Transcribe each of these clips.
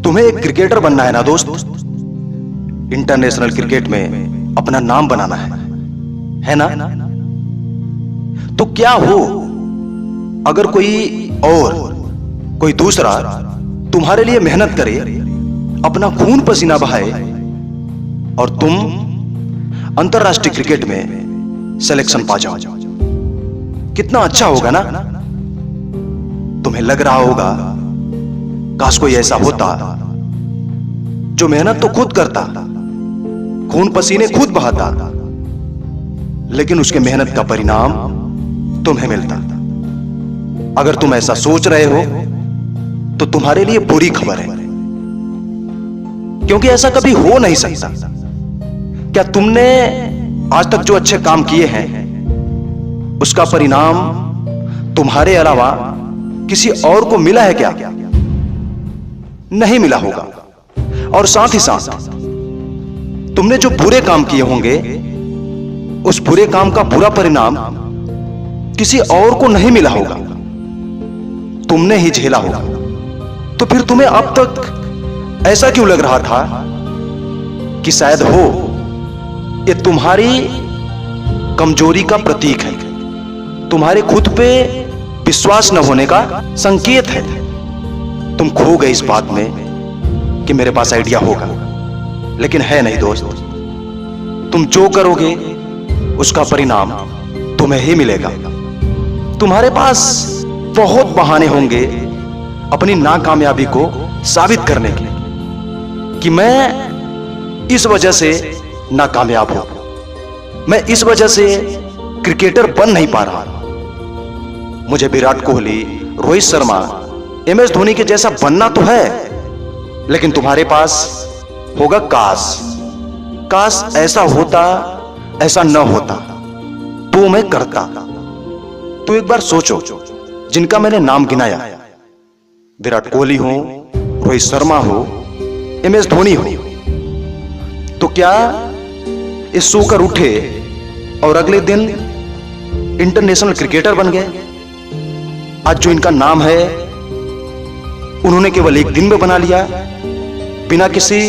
तुम्हें एक क्रिकेटर बनना है ना दोस्त। इंटरनेशनल क्रिकेट में अपना नाम बनाना है ना। तो क्या हो अगर कोई दूसरा तुम्हारे लिए मेहनत करे, अपना खून पसीना बहाए और तुम अंतरराष्ट्रीय क्रिकेट में सिलेक्शन पा जाओ। कितना अच्छा होगा ना। तुम्हें लग रहा होगा काश कोई ऐसा होता जो मेहनत तो खुद करता, खून पसीने खुद बहाता, लेकिन उसके मेहनत का परिणाम तुम्हें मिलता। अगर तुम ऐसा सोच रहे हो तो तुम्हारे लिए बुरी खबर है, क्योंकि ऐसा कभी हो नहीं सकता। क्या तुमने आज तक जो अच्छे काम किए हैं उसका परिणाम तुम्हारे अलावा किसी और को मिला है क्या? नहीं मिला होगा। और साथ ही साथ तुमने जो बुरे काम किए होंगे उस बुरे काम का बुरा परिणाम किसी और को नहीं मिला होगा, तुमने ही झेला होगा। तो फिर तुम्हें अब तक ऐसा क्यों लग रहा था कि शायद हो ये तुम्हारी कमजोरी का प्रतीक है, तुम्हारे खुद पे विश्वास न होने का संकेत है। तुम खो गए इस बात में कि मेरे पास आइडिया होगा, लेकिन है नहीं दोस्त। तुम जो करोगे उसका परिणाम तुम्हें ही मिलेगा। तुम्हारे पास बहुत बहाने होंगे अपनी नाकामयाबी को साबित करने के कि मैं इस वजह से नाकामयाब हूं, मैं इस वजह से क्रिकेटर बन नहीं पा रहा। मुझे विराट कोहली, रोहित शर्मा, MS धोनी के जैसा बनना तो है, लेकिन तुम्हारे पास होगा काश ऐसा होता, ऐसा न होता तो मैं करता। तो एक बार सोचो, जिनका मैंने नाम गिनाया, विराट कोहली हो, रोहित शर्मा हो, MS धोनी हो, तो क्या ये सोकर उठे और अगले दिन इंटरनेशनल क्रिकेटर बन गए? आज जो इनका नाम है उन्होंने केवल एक दिन में बना लिया, बिना किसी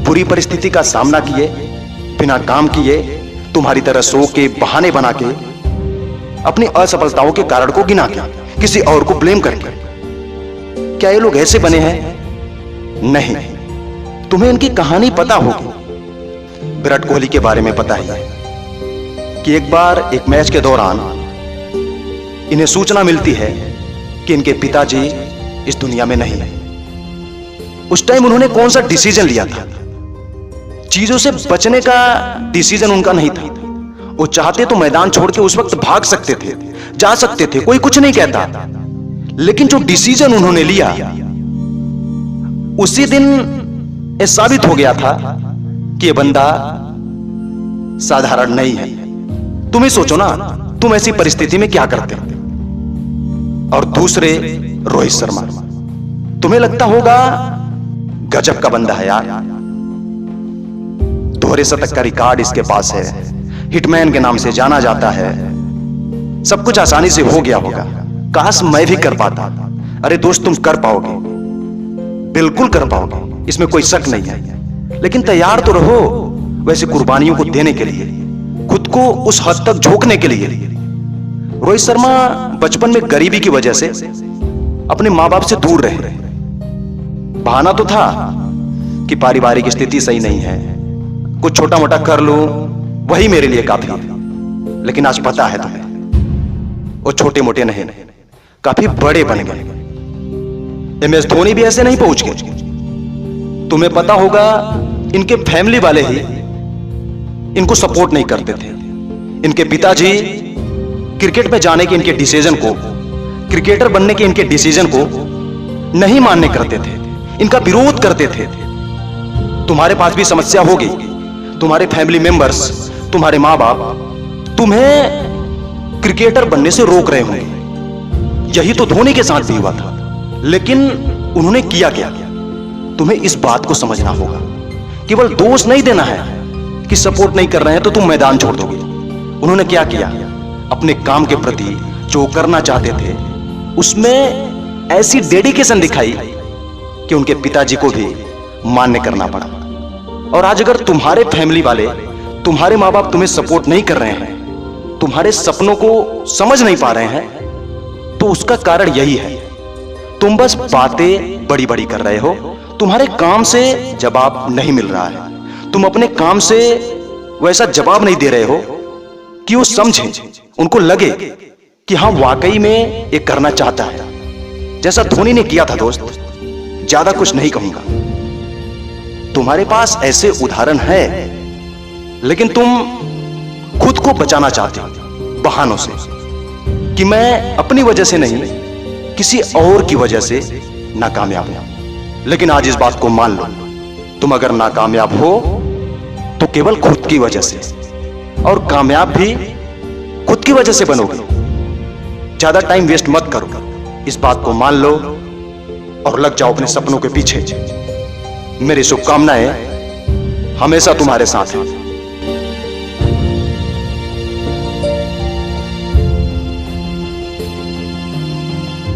बुरी परिस्थिति का सामना किए, बिना काम किए, तुम्हारी तरह सो के बहाने बना के, अपनी असफलताओं के कारण को गिना के, किसी और को ब्लेम करके। क्या ये लोग ऐसे बने हैं? नहीं। तुम्हें इनकी कहानी पता होगी। विराट कोहली के बारे में पता है कि एक बार एक मैच के दौरान इन्हें सूचना मिलती है कि इनके पिताजी इस दुनिया में नहीं है। उस टाइम उन्होंने कौन सा डिसीजन लिया था? चीजों से बचने का डिसीजन उनका नहीं था। वो चाहते तो मैदान छोड़ के उस वक्त भाग सकते थे, जा सकते थे, कोई कुछ नहीं कहता, लेकिन जो डिसीजन उन्होंने लिया उसी दिन ये साबित हो गया था कि ये बंदा साधारण नहीं है। तुम ही सोचो ना, तुम ऐसी परिस्थिति में क्या करते? और दूसरे रोहित शर्मा, तुम्हें लगता होगा गजब का बंदा है यार, दोहरे शतक का रिकॉर्ड इसके पास है, हिटमैन के नाम से जाना जाता है, सब कुछ आसानी से हो गया होगा, काश मैं भी कर पाता। अरे दोस्त, तुम कर पाओगे, बिल्कुल कर पाओगे, इसमें कोई शक नहीं है, लेकिन तैयार तो रहो वैसे कुर्बानियों को देने के लिए, खुद को उस हद तक झोंकने के लिए। रोहित शर्मा बचपन में गरीबी की वजह से अपने मां बाप से दूर रहे। बहाना तो था कि पारिवारिक स्थिति सही नहीं है, कुछ छोटा मोटा कर लो वही मेरे लिए काफी है। लेकिन आज पता है तुम्हें, वो छोटे मोटे नहीं, काफी बड़े बन गए। MS धोनी भी ऐसे नहीं पहुंच गए। तुम्हें पता होगा इनके फैमिली वाले ही इनको सपोर्ट नहीं करते थे। इनके पिताजी क्रिकेट में जाने के इनके डिसीजन को, क्रिकेटर बनने के इनके डिसीजन को नहीं मानने करते थे, इनका विरोध करते थे। तुम्हारे पास भी समस्या होगी, तुम्हारे फैमिली मेंबर्स, तुम्हारे मां बाप तुम्हें क्रिकेटर बनने से रोक रहे होंगे। यही तो धोनी के साथ भी हुआ था, लेकिन उन्होंने किया क्या? तुम्हें इस बात को समझना होगा। केवल दोष नहीं देना है कि सपोर्ट नहीं कर रहे हैं तो तुम मैदान छोड़ दोगे। उन्होंने क्या किया? अपने काम के प्रति जो करना चाहते थे उसमें ऐसी डेडिकेशन दिखाई कि उनके पिताजी को भी मान्य करना पड़ा। और आज अगर तुम्हारे फैमिली वाले, तुम्हारे माँ बाप तुम्हें सपोर्ट नहीं कर रहे हैं, तुम्हारे सपनों को समझ नहीं पा रहे हैं, तो उसका कारण यही है, तुम बस बातें बड़ी बड़ी कर रहे हो, तुम्हारे काम से जवाब नहीं मिल रहा है, तुम अपने काम से वैसा जवाब नहीं दे रहे हो कि वो समझें, उनको लगे कि हाँ वाकई में ये करना चाहता है, जैसा धोनी ने किया था। दोस्त, ज्यादा कुछ नहीं कहूंगा, तुम्हारे पास ऐसे उदाहरण है, लेकिन तुम खुद को बचाना चाहते हो बहानों से कि मैं अपनी वजह से नहीं, किसी और की वजह से नाकामयाब हूं। लेकिन आज इस बात को मान लो, तुम अगर नाकामयाब हो तो केवल खुद की वजह से, और कामयाब भी खुद की वजह से बनोगे। ज्यादा टाइम वेस्ट मत करो, इस बात को मान लो और लग जाओ अपने सपनों के पीछे। मेरी शुभकामनाएं हमेशा तुम्हारे साथ हैं।